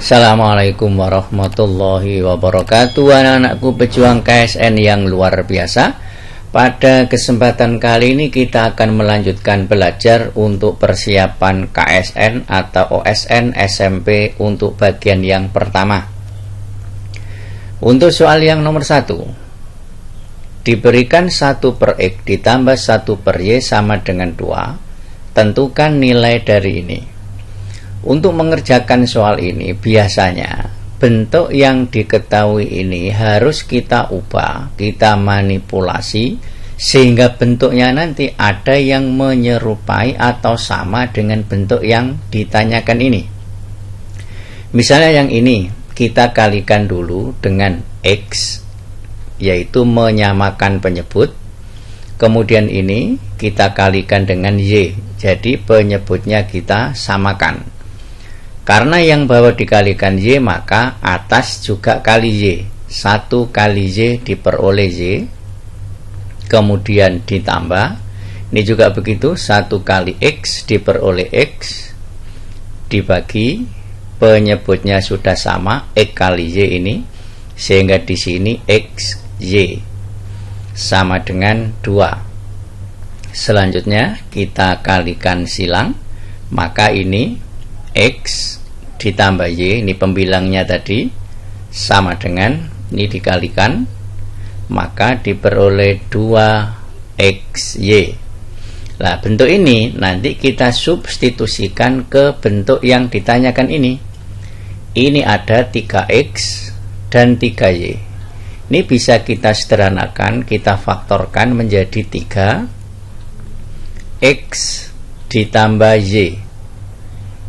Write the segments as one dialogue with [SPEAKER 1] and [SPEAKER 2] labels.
[SPEAKER 1] Assalamualaikum warahmatullahi wabarakatuh. Anak-anakku pejuang KSN yang luar biasa. Pada kesempatan kali ini kita akan melanjutkan belajar untuk persiapan KSN atau OSN SMP untuk bagian yang pertama. Untuk soal yang nomor 1, diberikan 1 per X ditambah 1 per Y sama dengan 2. Tentukan nilai dari ini. Untuk mengerjakan soal ini, biasanya bentuk yang diketahui ini harus kita ubah, kita manipulasi, sehingga bentuknya nanti ada yang menyerupai atau sama dengan bentuk yang ditanyakan ini. Misalnya yang ini, kita kalikan dulu dengan X, yaitu menyamakan penyebut. Kemudian ini kita kalikan dengan Y, jadi penyebutnya kita samakan. Karena yang bawah dikalikan Y, maka atas juga kali Y. 1 kali Y diperoleh Y, kemudian ditambah. Ini juga begitu, 1 kali X diperoleh X, dibagi, penyebutnya sudah sama, X kali Y ini, sehingga di sini X, Y sama dengan 2. Selanjutnya kita kalikan silang, maka ini X ditambah Y, ini pembilangnya tadi, sama dengan, ini dikalikan, maka diperoleh 2XY. Nah, bentuk ini nanti kita substitusikan ke bentuk yang ditanyakan ini. Ini ada 3X dan 3Y. Ini bisa kita sederhanakan, kita faktorkan menjadi 3X ditambah Y.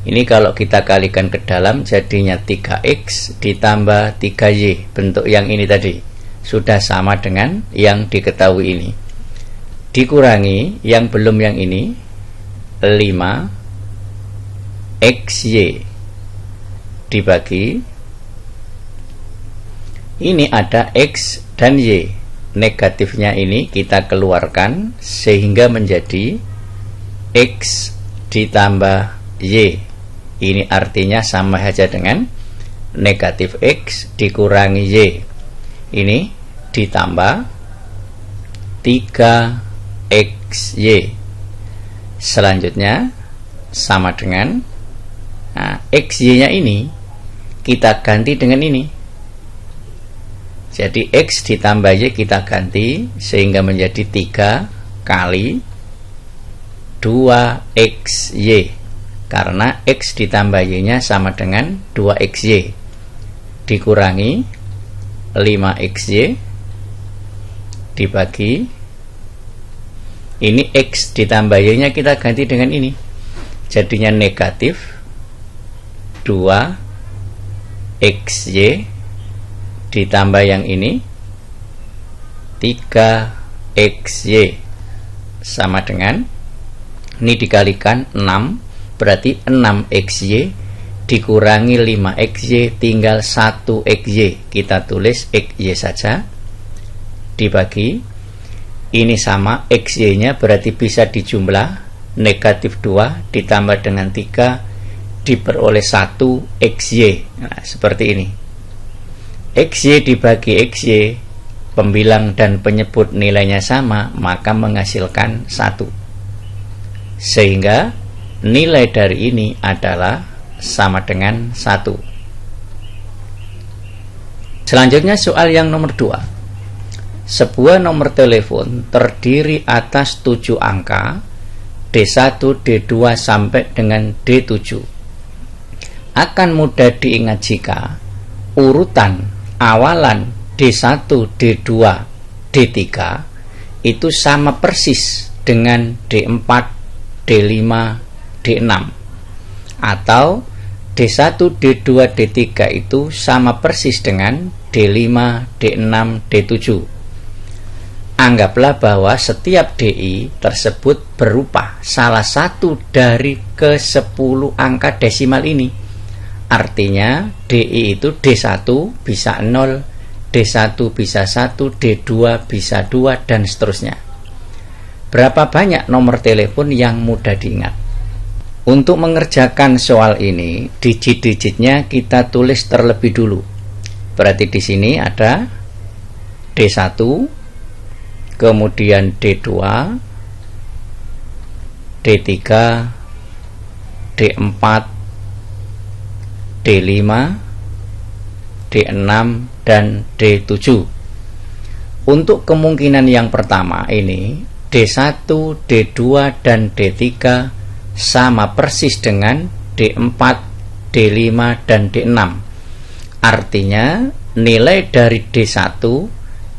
[SPEAKER 1] Ini kalau kita kalikan ke dalam jadinya 3X ditambah 3Y. Bentuk yang ini tadi sudah sama dengan yang diketahui ini. Dikurangi yang belum yang ini, 5XY dibagi. Ini ada X dan Y. Negatifnya ini kita keluarkan sehingga menjadi X ditambah Y. Ini artinya sama saja dengan negatif X dikurangi Y. Ini ditambah 3XY. Selanjutnya sama dengan, nah, XY nya ini kita ganti dengan ini. Jadi X ditambah Y kita ganti sehingga menjadi 3 kali 2XY. Karena X ditambah Y nya sama dengan 2XY, dikurangi 5XY dibagi, ini X ditambah Y nya kita ganti dengan ini, jadinya negatif 2XY ditambah yang ini 3XY sama dengan, ini dikalikan 6, berarti 6XY dikurangi 5XY tinggal 1XY. Kita tulis XY saja, dibagi, ini sama XY nya berarti bisa dijumlah, negatif 2 ditambah dengan 3 diperoleh 1XY. Nah, seperti ini. XY dibagi XY, pembilang dan penyebut nilainya sama, maka menghasilkan 1. Sehingga nilai dari ini adalah sama dengan 1. Selanjutnya soal yang nomor 2. Sebuah nomor telepon terdiri atas 7 angka, D1, D2 sampai dengan D7. Akan mudah diingat jika urutan awalan D1, D2, D3 itu sama persis dengan D4, D5, D6, atau D1, D2, D3 itu sama persis dengan D5, D6, D7. Anggaplah bahwa setiap DI tersebut berupa salah satu dari ke-10 angka desimal ini. Artinya DI itu D1 bisa 0, D1 bisa 1, D2 bisa 2, dan seterusnya. Berapa banyak nomor telepon yang mudah diingat? Untuk mengerjakan soal ini, digit-digitnya kita tulis terlebih dulu. Berarti di sini ada D1, kemudian D2, D3, D4, D5, D6, dan D7. Untuk kemungkinan yang pertama ini, D1, D2, dan D3 sama persis dengan D4, D5, dan D6. Artinya nilai dari D1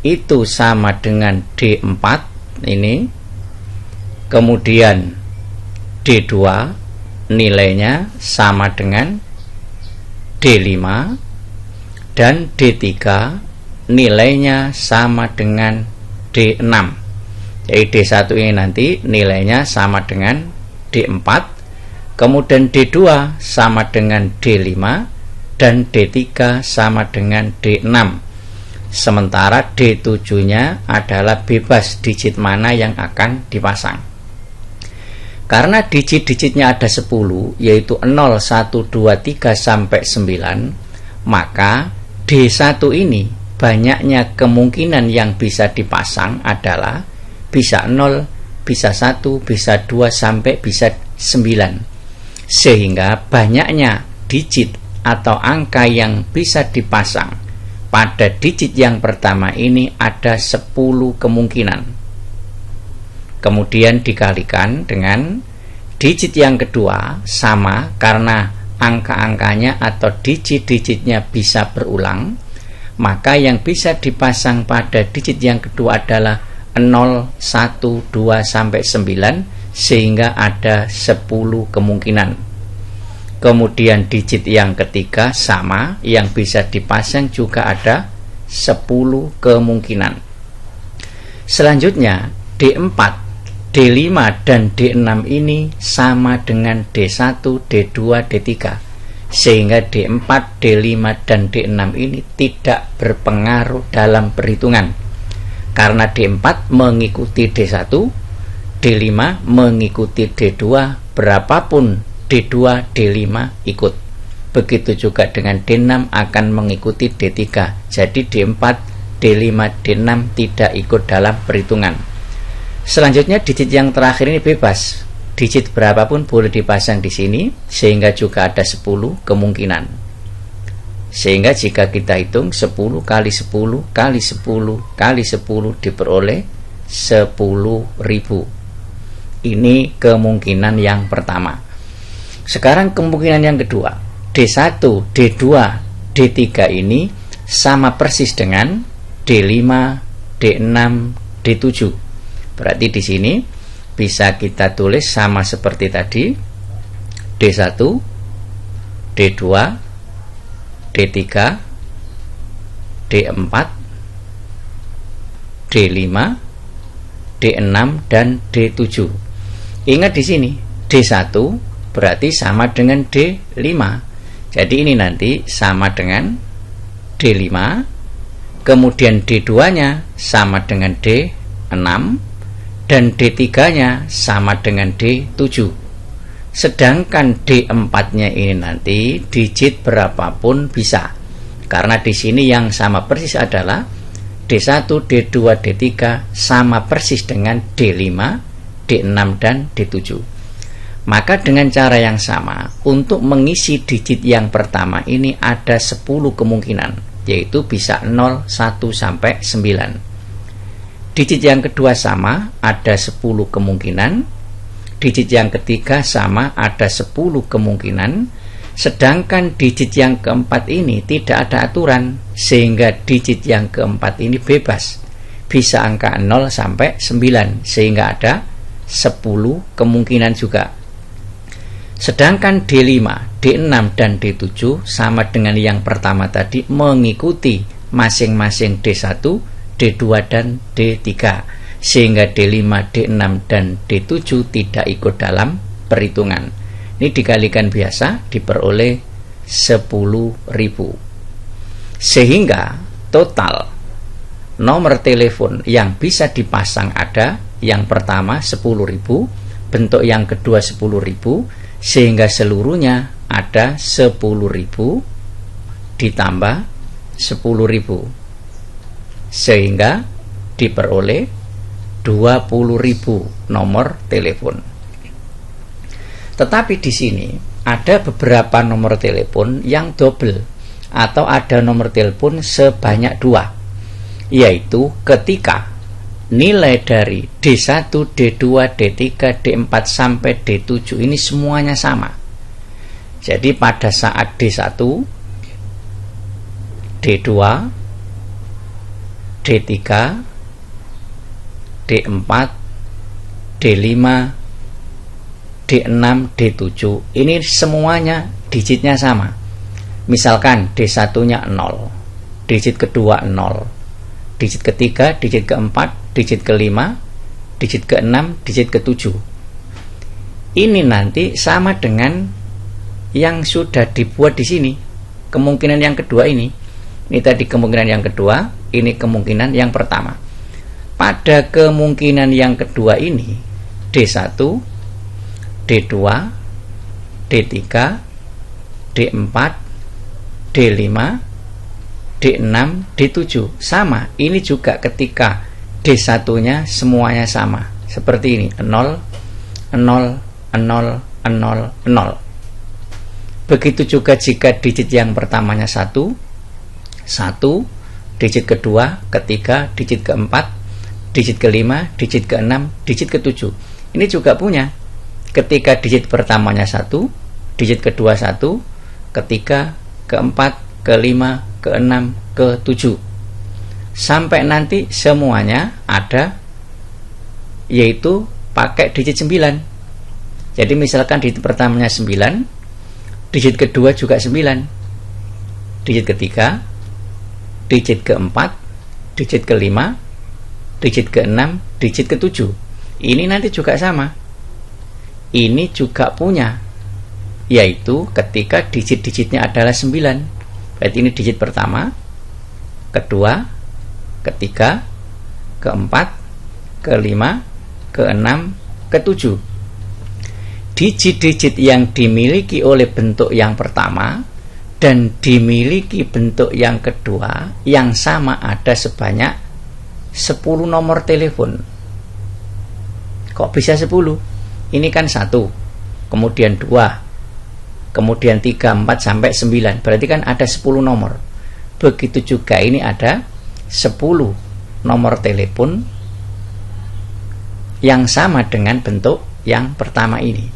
[SPEAKER 1] itu sama dengan D4 ini, kemudian D2 nilainya sama dengan D5, dan D3 nilainya sama dengan D6. Jadi D1 ini nanti nilainya sama dengan D4, kemudian D2 sama dengan D5, dan D3 sama dengan D6. Sementara D7 nya adalah bebas digit mana yang akan dipasang. Karena digit-digitnya ada 10, yaitu 0, 1, 2, 3 sampai 9, maka D1 ini banyaknya kemungkinan yang bisa dipasang adalah bisa 0, bisa 1, bisa 2, sampai bisa 9. Sehingga banyaknya digit atau angka yang bisa dipasang pada digit yang pertama ini ada 10 kemungkinan. Kemudian dikalikan dengan digit yang kedua sama, karena angka-angkanya atau digit-digitnya bisa berulang, maka yang bisa dipasang pada digit yang kedua adalah 0, 1, 2, sampai 9, sehingga ada 10 kemungkinan. Kemudian digit yang ketiga sama, yang bisa dipasang juga ada 10 kemungkinan. Selanjutnya D4, D5, dan D6 ini sama dengan D1, D2, D3, sehingga D4, D5, dan D6 ini tidak berpengaruh dalam perhitungan. Karena D4 mengikuti D1, D5 mengikuti D2, berapapun D2, D5 ikut. Begitu juga dengan D6 akan mengikuti D3. Jadi D4, D5, D6 tidak ikut dalam perhitungan. Selanjutnya digit yang terakhir ini bebas. Digit berapapun boleh dipasang di sini, sehingga juga ada 10 kemungkinan. Sehingga jika kita hitung 10 kali 10 kali 10 kali 10 diperoleh 10.000. Ini kemungkinan yang pertama. Sekarang kemungkinan yang kedua, D1, D2, D3 ini sama persis dengan D5, D6, D7. Berarti di sini bisa kita tulis sama seperti tadi, D1, D2, D3, D4, D5, D6, dan D7. Ingat di sini D1 berarti sama dengan D5. Jadi ini nanti sama dengan D5, kemudian D2-nya sama dengan D6, dan D3-nya sama dengan D7. Sedangkan D4-nya ini nanti digit berapapun bisa. Karena di sini yang sama persis adalah D1, D2, D3 sama persis dengan D5, D6, dan D7. Maka dengan cara yang sama, untuk mengisi digit yang pertama ini ada 10 kemungkinan, yaitu bisa 0, 1, sampai 9. Digit yang kedua sama, ada 10 kemungkinan. Digit yang ketiga sama, ada 10 kemungkinan. Sedangkan digit yang keempat ini tidak ada aturan, sehingga digit yang keempat ini bebas, bisa angka 0 sampai 9, sehingga ada 10 kemungkinan juga. Sedangkan D5, D6, dan D7 sama dengan yang pertama tadi, mengikuti masing-masing D1, D2, dan D3, sehingga D5, D6, dan D7 tidak ikut dalam perhitungan. Ini dikalikan biasa diperoleh 10.000. Sehingga total nomor telepon yang bisa dipasang ada yang pertama 10.000, bentuk yang kedua 10.000, sehingga seluruhnya ada 10.000 ditambah 10.000 sehingga diperoleh 20.000 nomor telepon. Tetapi di sini ada beberapa nomor telepon yang double atau ada nomor telepon sebanyak 2, yaitu ketika nilai dari D1, D2, D3, D4 sampai D7 ini semuanya sama. Jadi pada saat D1, D2, D3, D4, D5, D6, D7 ini semuanya digitnya sama. Misalkan D1-nya 0, digit kedua 0, digit ketiga, digit keempat, digit kelima, digit keenam, digit ketujuh. Ini nanti sama dengan yang sudah dibuat di sini. Kemungkinan yang kedua ini tadi kemungkinan yang kedua, ini kemungkinan yang pertama. Pada kemungkinan yang kedua ini D1, D2, D3, D4, D5, D6, D7 sama. Ini juga ketika D1-nya semuanya sama. Seperti ini, 0, 0, 0, 0, 0. Begitu juga jika digit yang pertamanya 1, digit kedua, ketiga, digit keempat, digit kelima, digit keenam, digit ketujuh. Ini juga punya. Ketika digit pertamanya 1, digit kedua 1, ketiga, keempat, kelima, keenam, ketujuh, sampai nanti semuanya ada, yaitu pakai digit 9. Jadi misalkan digit pertamanya 9, digit kedua juga 9, digit ketiga, digit keempat, digit kelima, digit keenam, digit ketujuh. Ini nanti juga sama. Ini juga punya, yaitu ketika digit-digitnya adalah 9. Berarti ini digit pertama, kedua, ketiga, keempat, kelima, keenam, ketujuh. Digit-digit yang dimiliki oleh bentuk yang pertama dan dimiliki bentuk yang kedua yang sama ada sebanyak 10 nomor telepon. Kok bisa 10? Ini kan 1, kemudian 2, kemudian 3, 4 sampai 9. Berarti kan ada 10 nomor. Begitu juga ini ada 10 nomor telepon yang sama dengan bentuk yang pertama ini.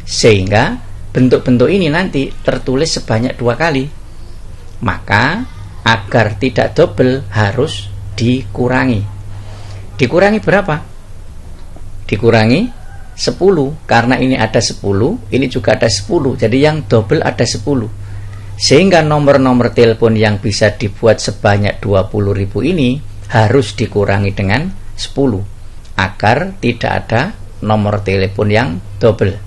[SPEAKER 1] Sehingga bentuk-bentuk ini nanti tertulis sebanyak 2 kali. Maka agar tidak double harus dikurangi. Dikurangi berapa? Dikurangi 10, karena ini ada 10, ini juga ada 10, jadi yang double ada 10. Sehingga nomor-nomor telepon yang bisa dibuat sebanyak 20.000 ini harus dikurangi dengan 10 agar tidak ada nomor telepon yang double.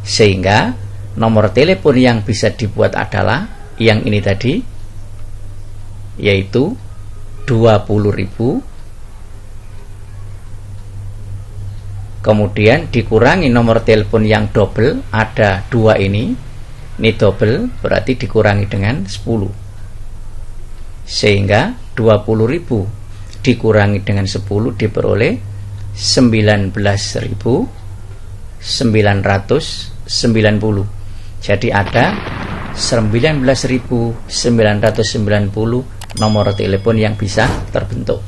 [SPEAKER 1] Sehingga nomor telepon yang bisa dibuat adalah yang ini tadi, yaitu 20.000, kemudian dikurangi nomor telepon yang double, ada 2 ini double, berarti dikurangi dengan 10. Sehingga 20.000 dikurangi dengan 10 diperoleh 19.990. Jadi ada 19.990 nomor telepon yang bisa terbentuk.